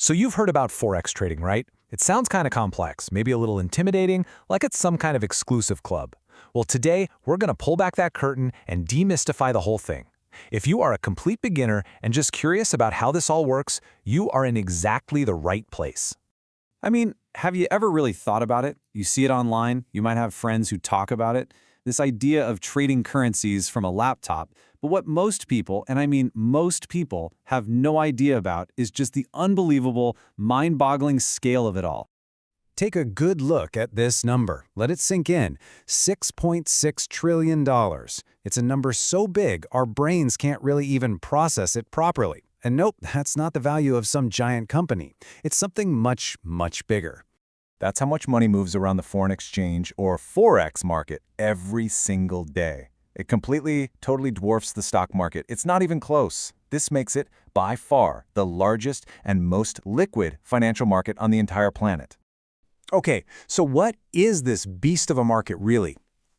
So you've heard about Forex trading, right? It sounds kind of complex, maybe a little intimidating, like it's some kind of exclusive club. Well, today, we're going to pull back that curtain and demystify the whole thing. If you are a complete beginner and just curious about how this all works, you are in exactly the right place. I mean, have you ever really thought about it? You see it online, you might have friends who talk about it. This idea of trading currencies from a laptop, but what most people, and I mean most people, have no idea about is just the unbelievable, mind-boggling scale of it all. Take a good look at this number. Let it sink in. $6.6 trillion. It's a number so big our brains can't really even process it properly. And nope, that's not the value of some giant company. It's something much, much bigger. That's how much money moves around the foreign exchange or Forex market every single day. It completely, totally dwarfs the stock market. It's not even close. This makes it, by far, the largest and most liquid financial market on the entire planet. Okay, so what is this beast of a market really?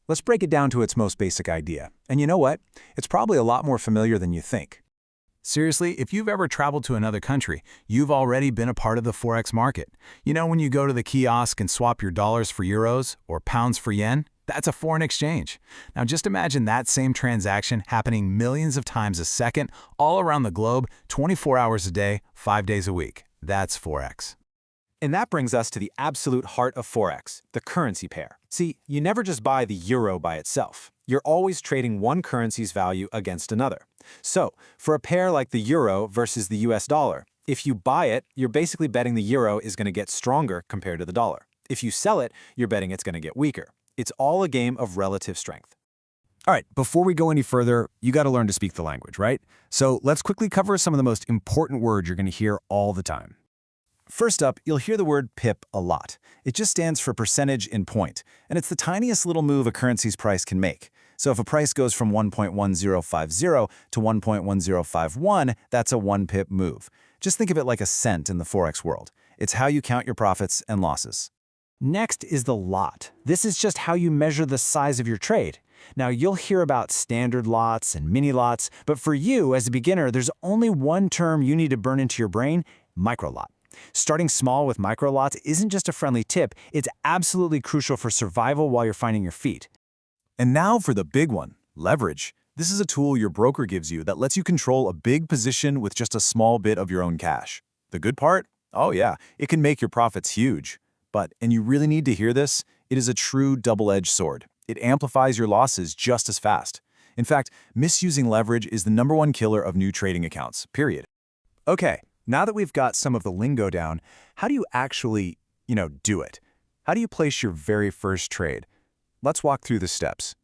Let's break it down to its most basic idea. And you know what? It's probably a lot more familiar than you think. Seriously, if you've ever traveled to another country, you've already been a part of the Forex market. You know when you go to the kiosk and swap your dollars for euros or pounds for yen? That's a foreign exchange. Now just imagine that same transaction happening millions of times a second, all around the globe, 24 hours a day, 5 days a week. That's Forex. And that brings us to the absolute heart of Forex, the currency pair. See, you never just buy the euro by itself. You're always trading one currency's value against another. So, for a pair like the euro versus the US dollar, if you buy it, you're basically betting the euro is going to get stronger compared to the dollar. If you sell it, you're betting it's going to get weaker. It's all a game of relative strength. All right, before we go any further, you got to learn to speak the language, right? So let's quickly cover some of the most important words you're going to hear all the time. First up, you'll hear the word pip a lot. It just stands for percentage in point, and it's the tiniest little move a currency's price can make. So if a price goes from 1.1050 to 1.1051, that's a 1 pip move. Just think of it like a cent in the Forex world. It's how you count your profits and losses. Next is the lot. This is just how you measure the size of your trade. Now, you'll hear about standard lots and mini lots, but for you, as a beginner, there's only one term you need to burn into your brain: micro lot. Starting small with micro lots isn't just a friendly tip, it's absolutely crucial for survival while you're finding your feet. And now for the big one, leverage. This is a tool your broker gives you that lets you control a big position with just a small bit of your own cash. The good part? Oh yeah, it can make your profits huge. But, and you really need to hear this, it is a true double-edged sword. It amplifies your losses just as fast. In fact, misusing leverage is the #1 killer of new trading accounts, period. Okay, now that we've got some of the lingo down, how do you actually, do it? How do you place your very first trade? Let's walk through the steps.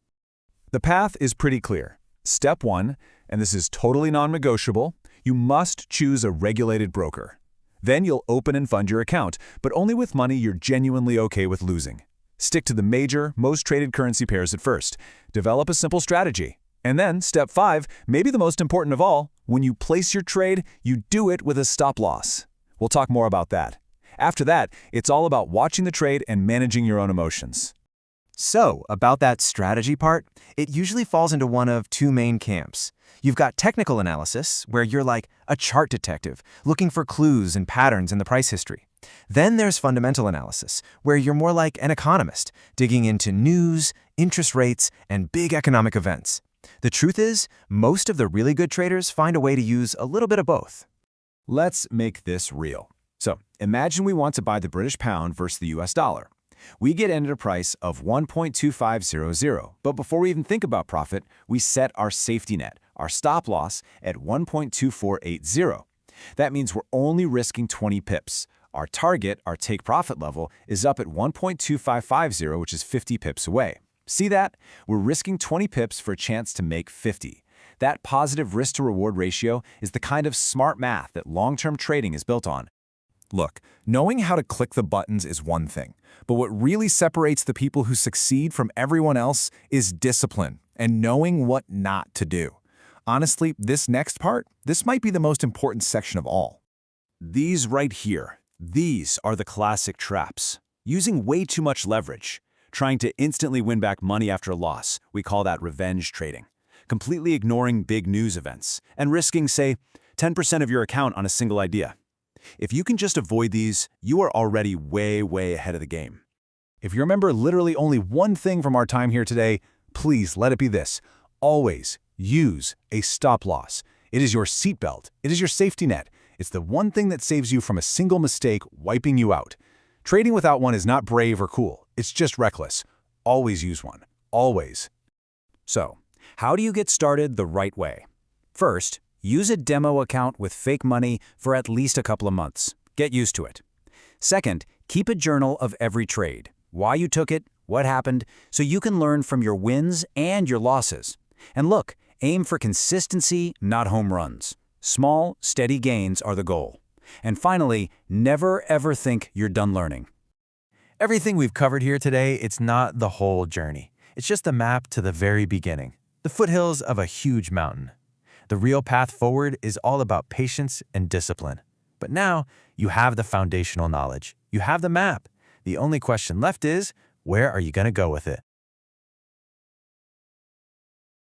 The path is pretty clear. Step 1, and this is totally non-negotiable, you must choose a regulated broker. Then you'll open and fund your account, but only with money you're genuinely okay with losing. Stick to the major, most traded currency pairs at first. Develop a simple strategy. And then, step 5, maybe the most important of all, when you place your trade, you do it with a stop loss. We'll talk more about that. After that, it's all about watching the trade and managing your own emotions. So, about that strategy part, it usually falls into one of two main camps. You've got technical analysis, where you're like a chart detective, looking for clues and patterns in the price history. Then there's fundamental analysis, where you're more like an economist, digging into news, interest rates, and big economic events. The truth is, most of the really good traders find a way to use a little bit of both. Let's make this real. So, imagine we want to buy the British pound versus the US dollar. We get in at a price of 1.2500, but before we even think about profit, we set our safety net, our stop loss, at 1.2480. That means we're only risking 20 pips. Our target, our take profit level, is up at 1.2550, which is 50 pips away. See that? We're risking 20 pips for a chance to make 50. That positive risk-to-reward ratio is the kind of smart math that long-term trading is built on. Look, knowing how to click the buttons is one thing, but what really separates the people who succeed from everyone else is discipline and knowing what not to do. Honestly, this next part, this might be the most important section of all. These right here, these are the classic traps. Using way too much leverage. Trying to instantly win back money after a loss, we call that revenge trading. Completely ignoring big news events and risking, say, 10% of your account on a single idea. If you can just avoid these, you are already way, way ahead of the game. If you remember literally only one thing from our time here today, please let it be this. Always use a stop loss. It is your seatbelt. It is your safety net. It's the one thing that saves you from a single mistake wiping you out. Trading without one is not brave or cool. It's just reckless. Always use one. Always. So, how do you get started the right way? First, use a demo account with fake money for at least a couple of months. Get used to it. Second, keep a journal of every trade, why you took it, what happened, so you can learn from your wins and your losses. And look, aim for consistency, not home runs. Small, steady gains are the goal. And finally, never ever think you're done learning. Everything we've covered here today, it's not the whole journey. It's just a map to the very beginning, the foothills of a huge mountain. The real path forward is all about patience and discipline. But now, you have the foundational knowledge. You have the map. The only question left is, where are you going to go with it?